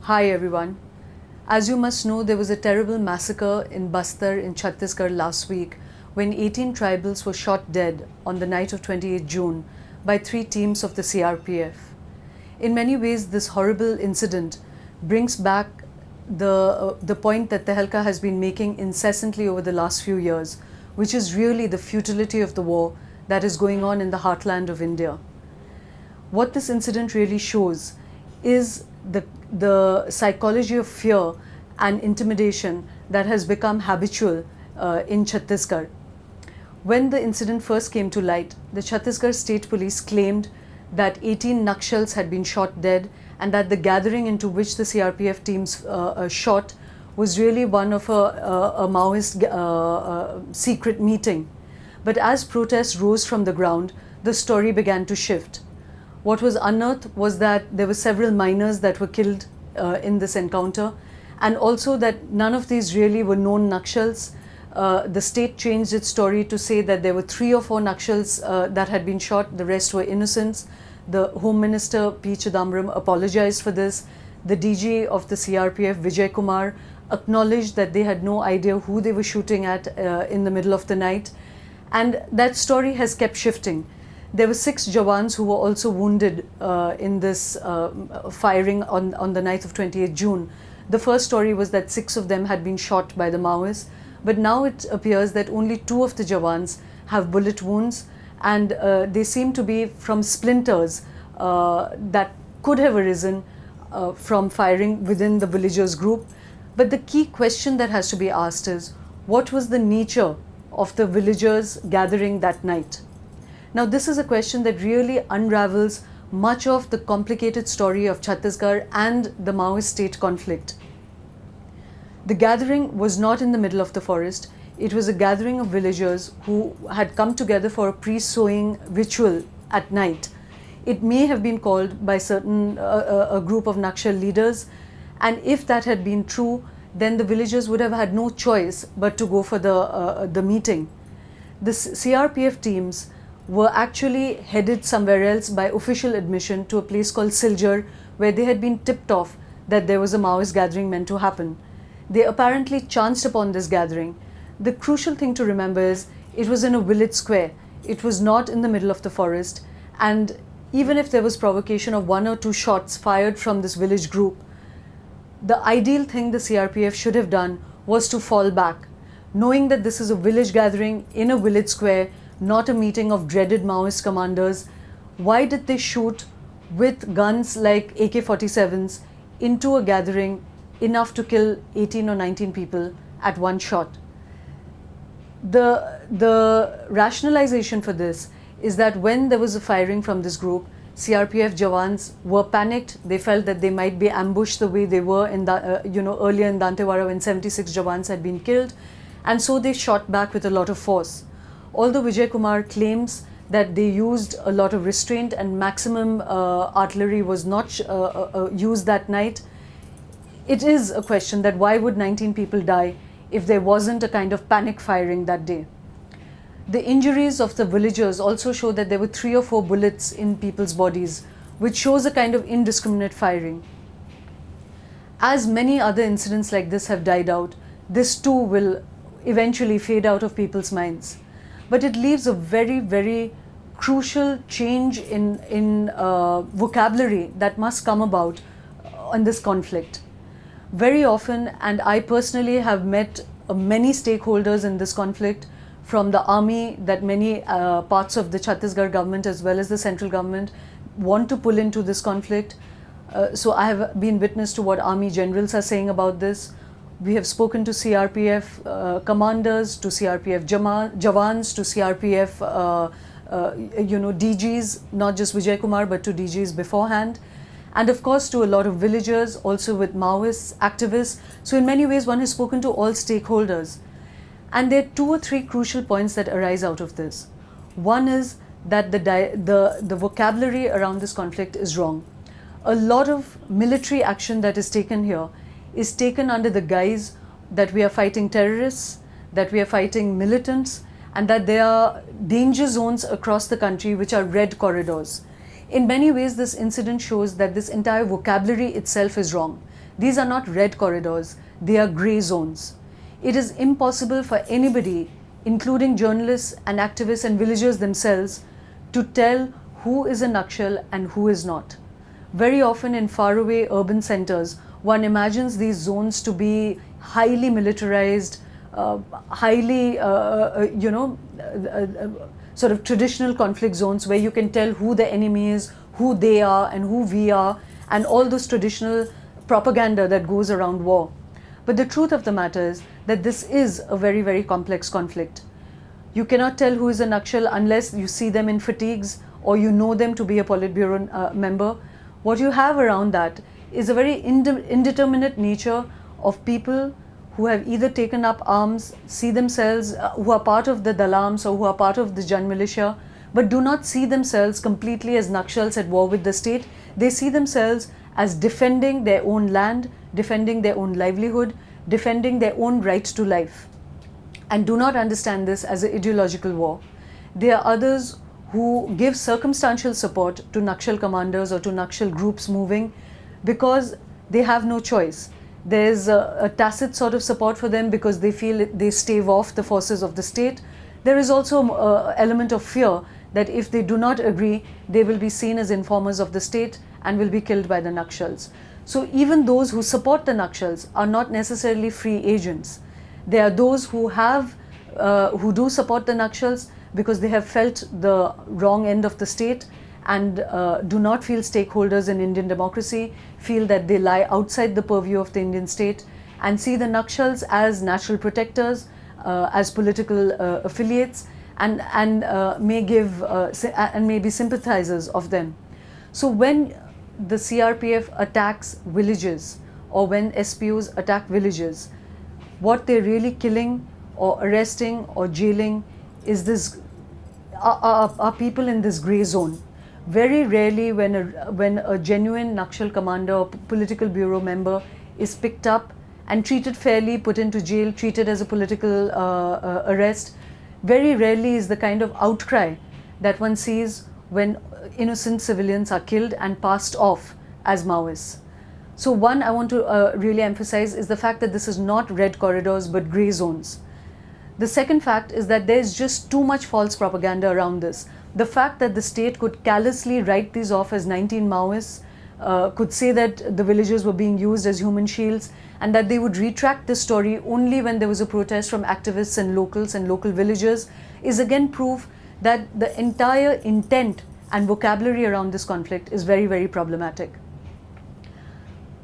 Hi everyone. As you must know, there was a terrible massacre in Bastar in Chhattisgarh last week when 18 tribals were shot dead on the night of 28 June by 3 teams of the CRPF. In many ways, this horrible incident brings back the point that Tehelka has been making incessantly over the last few years, which is really the futility of the war that is going on in the heartland of India. What this incident really shows is the psychology of fear and intimidation that has become habitual in Chhattisgarh. When the incident first came to light, the Chhattisgarh State Police claimed that 18 Naxals had been shot dead and that the gathering into which the CRPF teams shot was really one of a Maoist secret meeting. But as protests rose from the ground, the story began to shift. What was unearthed was that there were several miners that were killed in this encounter, and also that none of these really were known Naxals. The state changed its story to say that there were 3 or 4 Naxals that had been shot, the rest were innocents. The Home Minister P. Chidambaram apologized for this. The DG of the CRPF, Vijay Kumar, acknowledged that they had no idea who they were shooting at in the middle of the night. And that story has kept shifting. There were 6 Jawans who were also wounded in this firing on the night of 28 June. The first story was that 6 of them had been shot by the Maoists, but now it appears that only 2 of the Jawans have bullet wounds, and they seem to be from splinters that could have arisen from firing within the villagers group. But the key question that has to be asked is, what was the nature of the villagers gathering that night? Now, this is a question that really unravels much of the complicated story of Chhattisgarh and the Maoist state conflict. The gathering was not in the middle of the forest. It was a gathering of villagers who had come together for a pre-sowing ritual at night. It may have been called by a group of Naxal leaders, and if that had been true, then the villagers would have had no choice but to go for the meeting. The CRPF teams were actually headed somewhere else by official admission to a place called Siljar, where they had been tipped off that there was a Maoist gathering meant to happen. They apparently chanced upon this gathering. The crucial thing to remember is it was in a village square. It was not in the middle of the forest, and even if there was provocation of 1 or 2 shots fired from this village group, the ideal thing the CRPF should have done was to fall back, knowing that this is a village gathering in a village square, not a meeting of dreaded Maoist commanders. Why did they shoot with guns like AK-47s into a gathering enough to kill 18 or 19 people at one shot? The rationalization for this is that when there was a firing from this group, CRPF Jawans were panicked. They felt that they might be ambushed the way they were in earlier in Dantewara when 76 Jawans had been killed, and so they shot back with a lot of force. Although Vijay Kumar claims that they used a lot of restraint and maximum artillery was not used that night, it is a question that why would 19 people die if there wasn't a kind of panic firing that day. The injuries of the villagers also show that there were 3 or 4 bullets in people's bodies, which shows a kind of indiscriminate firing. As many other incidents like this have died out, this too will eventually fade out of people's minds. But it leaves a very, very crucial change in vocabulary that must come about on this conflict. Very often, and I personally have met many stakeholders in this conflict, from the army that many parts of the Chhattisgarh government as well as the central government want to pull into this conflict. So I have been witness to what army generals are saying about this. We have spoken to CRPF commanders, to CRPF Jawans, to CRPF DGs, not just Vijay Kumar, but to DGs beforehand. And of course to a lot of villagers, also with Maoists, activists. So in many ways one has spoken to all stakeholders. And there are 2 or 3 crucial points that arise out of this. One is that the vocabulary around this conflict is wrong. A lot of military action that is taken here is taken under the guise that we are fighting terrorists, that we are fighting militants, and that there are danger zones across the country which are red corridors. In many ways, this incident shows that this entire vocabulary itself is wrong. These are not red corridors, they are grey zones. It is impossible for anybody, including journalists and activists and villagers themselves, to tell who is a Naxal and who is not. Very often in faraway urban centers, one imagines these zones to be highly militarized, highly, sort of traditional conflict zones where you can tell who the enemy is, who they are and who we are, and all those traditional propaganda that goes around war. But the truth of the matter is that this is a very, very complex conflict. You cannot tell who is a Naxal unless you see them in fatigues or you know them to be a Politburo member. What you have around that is a very indeterminate nature of people who have either taken up arms, see themselves, who are part of the Dalams or who are part of the Jan militia, but do not see themselves completely as Naxals at war with the state. They see themselves as defending their own land, defending their own livelihood, defending their own right to life, and do not understand this as an ideological war. There are others who give circumstantial support to Naxal commanders or to Naxal groups moving because they have no choice. There's a tacit sort of support for them because they feel they stave off the forces of the state. There is also an element of fear that if they do not agree, they will be seen as informers of the state and will be killed by the Naxals. So even those who support the Naxals are not necessarily free agents. There are those who do support the Naxals because they have felt the wrong end of the state and do not feel stakeholders in Indian democracy, feel that they lie outside the purview of the Indian state, and see the Naxals as natural protectors, as political affiliates, and may be sympathizers of them. So when the CRPF attacks villages, or when SPOs attack villages, what they're really killing or arresting or jailing is this are people in this grey zone. Very rarely when a genuine Naxal commander or political bureau member is picked up and treated fairly, put into jail, treated as a political arrest, very rarely is the kind of outcry that one sees when innocent civilians are killed and passed off as Maoists. So one I want to really emphasize is the fact that this is not red corridors but grey zones. The second fact is that there's just too much false propaganda around this. The fact that the state could callously write these off as 19 Maoists, could say that the villagers were being used as human shields, and that they would retract this story only when there was a protest from activists and locals and local villagers, is again proof that the entire intent and vocabulary around this conflict is very, very problematic.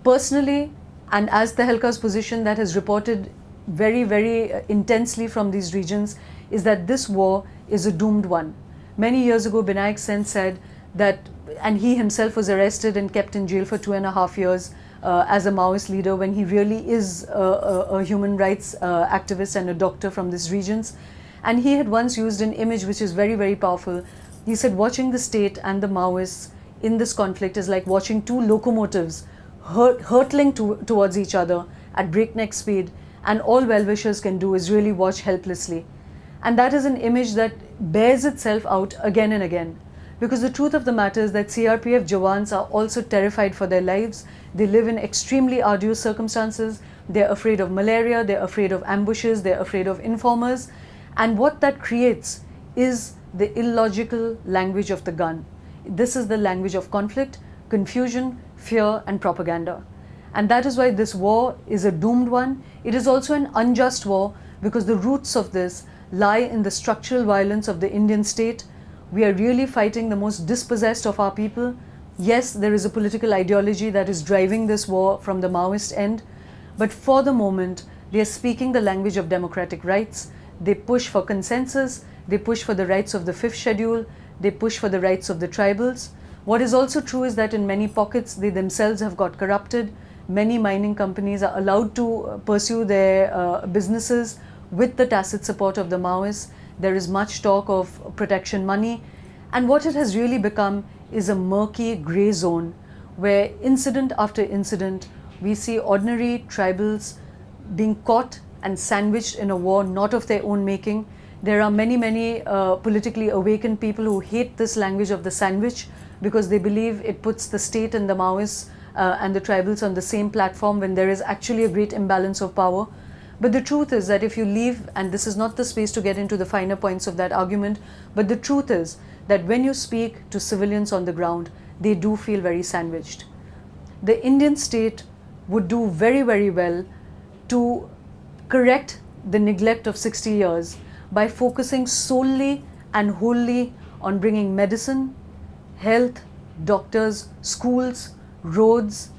Personally, and as the Tehelka's position that has reported very, very intensely from these regions, is that this war is a doomed one. Many years ago, Binayak Sen said that, and he himself was arrested and kept in jail for 2.5 years as a Maoist leader, when he really is a human rights activist and a doctor from these regions. And he had once used an image which is very, very powerful. He said, watching the state and the Maoists in this conflict is like watching two locomotives hurtling towards each other at breakneck speed, and all well-wishers can do is really watch helplessly. And that is an image that bears itself out again and again. Because the truth of the matter is that CRPF Jawans are also terrified for their lives. They live in extremely arduous circumstances. They're afraid of malaria, they're afraid of ambushes, they're afraid of informers. And what that creates is the illogical language of the gun. This is the language of conflict, confusion, fear, and propaganda. And that is why this war is a doomed one. It is also an unjust war because the roots of this lie in the structural violence of the Indian state. We are really fighting the most dispossessed of our people. Yes, there is a political ideology that is driving this war from the Maoist end, but for the moment, they are speaking the language of democratic rights. They push for consensus, they push for the rights of the 5th schedule, they push for the rights of the tribals. What is also true is that in many pockets, they themselves have got corrupted. Many mining companies are allowed to pursue their businesses with the tacit support of the Maoists. There is much talk of protection money, and what it has really become is a murky grey zone where incident after incident we see ordinary tribals being caught and sandwiched in a war not of their own making. There are many politically awakened people who hate this language of the sandwich because they believe it puts the state and the Maoists and the tribals on the same platform when there is actually a great imbalance of power. But the truth is that if you leave, and this is not the space to get into the finer points of that argument, but the truth is that when you speak to civilians on the ground, they do feel very sandwiched. The Indian state would do very, very well to correct the neglect of 60 years by focusing solely and wholly on bringing medicine, health, doctors, schools, roads,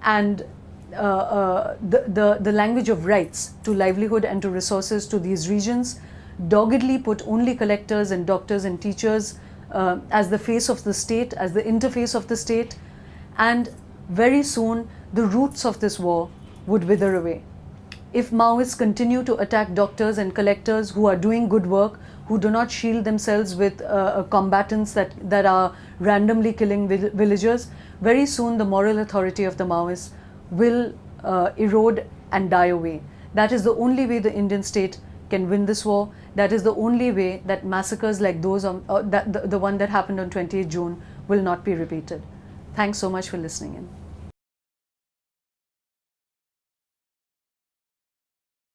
and the language of rights to livelihood and to resources to these regions, doggedly put only collectors and doctors and teachers as the face of the state, as the interface of the state, and very soon the roots of this war would wither away. If Maoists continue to attack doctors and collectors who are doing good work, who do not shield themselves with combatants that are randomly killing villagers, very soon the moral authority of the Maoists will erode and die away. That is the only way the Indian state can win this war. That is the only way that massacres like those, the one that happened on 28 June will not be repeated. Thanks so much for listening in.